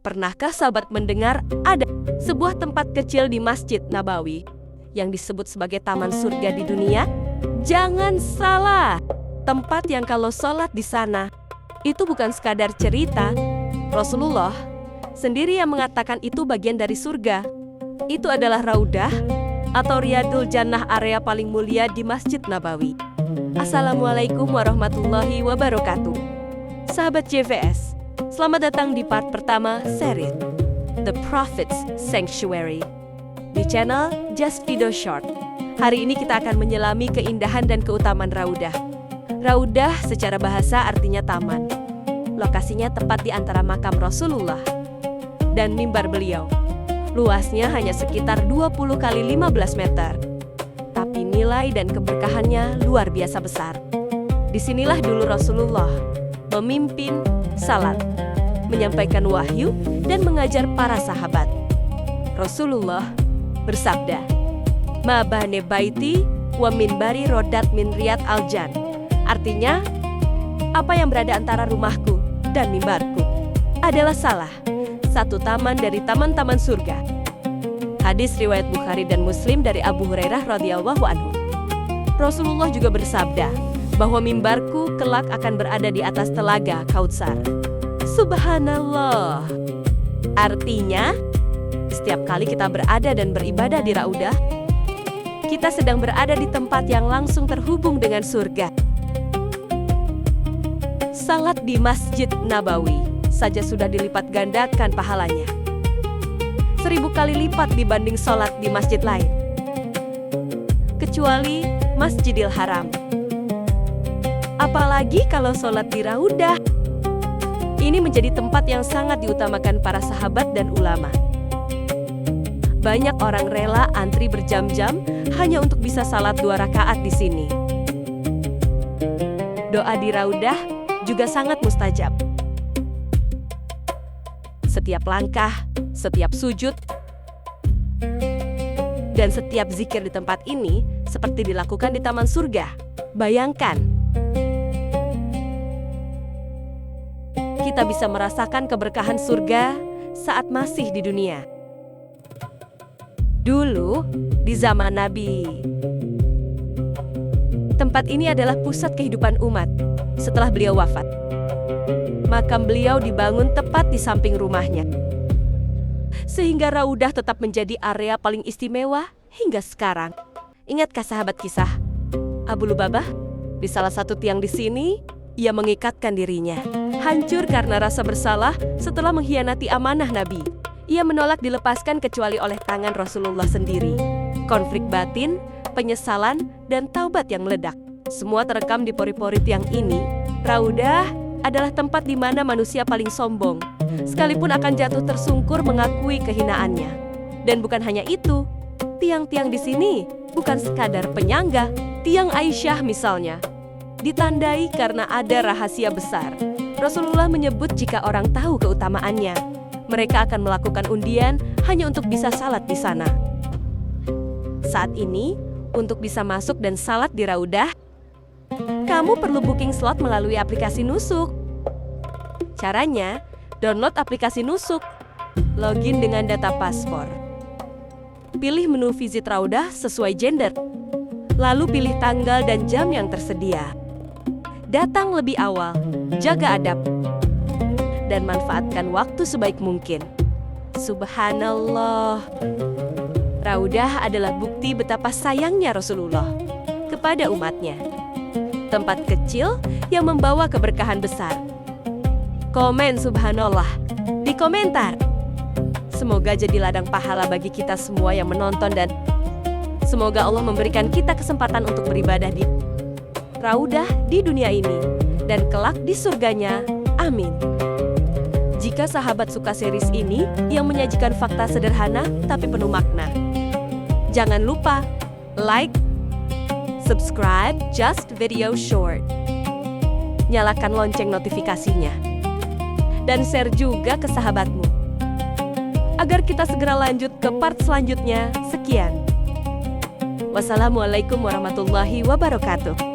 Pernahkah sahabat mendengar ada sebuah tempat kecil di Masjid Nabawi yang disebut sebagai taman surga di dunia? Jangan salah, tempat yang kalau sholat di sana itu bukan sekadar cerita. Rasulullah sendiri yang mengatakan itu bagian dari surga. Itu adalah Raudah atau Riyadul Jannah, area paling mulia di Masjid Nabawi. Assalamualaikum warahmatullahi wabarakatuh. Sahabat JVS, selamat datang di part pertama seri The Prophet's Sanctuary di channel Just Video Short. Hari ini kita akan menyelami keindahan dan keutamaan Raudah. Raudah secara bahasa artinya taman. Lokasinya tepat di antara makam Rasulullah dan mimbar beliau. Luasnya hanya sekitar 20 kali 15 meter. Tapi nilai dan keberkahannya luar biasa besar. Disinilah dulu Rasulullah memimpin salat, menyampaikan wahyu, dan mengajar para sahabat. Rasulullah bersabda, "Ma bane baiti wa minbari rodat min riyad al-jan." Artinya, apa yang berada antara rumahku dan mimbarku adalah salah satu taman dari taman-taman surga. Hadis riwayat Bukhari dan Muslim dari Abu Hurairah radhiyallahu anhu. Rasulullah juga bersabda bahwa mimbarku kelak akan berada di atas telaga Kautsar. Subhanallah. Artinya, setiap kali kita berada dan beribadah di Raudah, kita sedang berada di tempat yang langsung terhubung dengan surga. Salat di Masjid Nabawi saja sudah dilipat gandakan pahalanya. 1000 kali lipat dibanding sholat di masjid lain. Kecuali Masjidil Haram. Apalagi kalau sholat di Raudah. Ini menjadi tempat yang sangat diutamakan para sahabat dan ulama. Banyak orang rela antri berjam-jam hanya untuk bisa salat 2 rakaat di sini. Doa di Raudah juga sangat mustajab. Setiap langkah, setiap sujud, dan setiap zikir di tempat ini seperti dilakukan di taman surga. Bayangkan, kita bisa merasakan keberkahan surga saat masih di dunia. Dulu, di zaman Nabi, tempat ini adalah pusat kehidupan umat setelah beliau wafat. Makam beliau dibangun tepat di samping rumahnya. Sehingga Raudah tetap menjadi area paling istimewa hingga sekarang. Ingatkah sahabat kisah Abu Lubabah? Di salah satu tiang di sini, ia mengikatkan dirinya. Hancur karena rasa bersalah setelah mengkhianati amanah Nabi. Ia menolak dilepaskan kecuali oleh tangan Rasulullah sendiri. Konflik batin, penyesalan, dan taubat yang meledak. Semua terekam di pori-pori tiang ini. Raudah adalah tempat di mana manusia paling sombong, sekalipun akan jatuh tersungkur mengakui kehinaannya. Dan bukan hanya itu, tiang-tiang di sini bukan sekadar penyangga. Tiang Aisyah misalnya, ditandai karena ada rahasia besar. Rasulullah menyebut jika orang tahu keutamaannya, mereka akan melakukan undian hanya untuk bisa salat di sana. Saat ini, untuk bisa masuk dan salat di Raudah, kamu perlu booking slot melalui aplikasi Nusuk. Caranya, download aplikasi Nusuk, login dengan data paspor. Pilih menu visit Raudah sesuai gender, lalu pilih tanggal dan jam yang tersedia. Datang lebih awal, jaga adab, dan manfaatkan waktu sebaik mungkin. Subhanallah. Raudah adalah bukti betapa sayangnya Rasulullah kepada umatnya. Tempat kecil yang membawa keberkahan besar. Komen subhanallah di komentar. Semoga jadi ladang pahala bagi kita semua yang menonton, dan semoga Allah memberikan kita kesempatan untuk beribadah di Raudah di dunia ini dan kelak di surganya. Amin. Jika sahabat suka series ini yang menyajikan fakta sederhana tapi penuh makna, jangan lupa like, subscribe Just Video Short. Nyalakan lonceng notifikasinya. Dan share juga ke sahabatmu. Agar kita segera lanjut ke part selanjutnya. Sekian. Wassalamualaikum warahmatullahi wabarakatuh.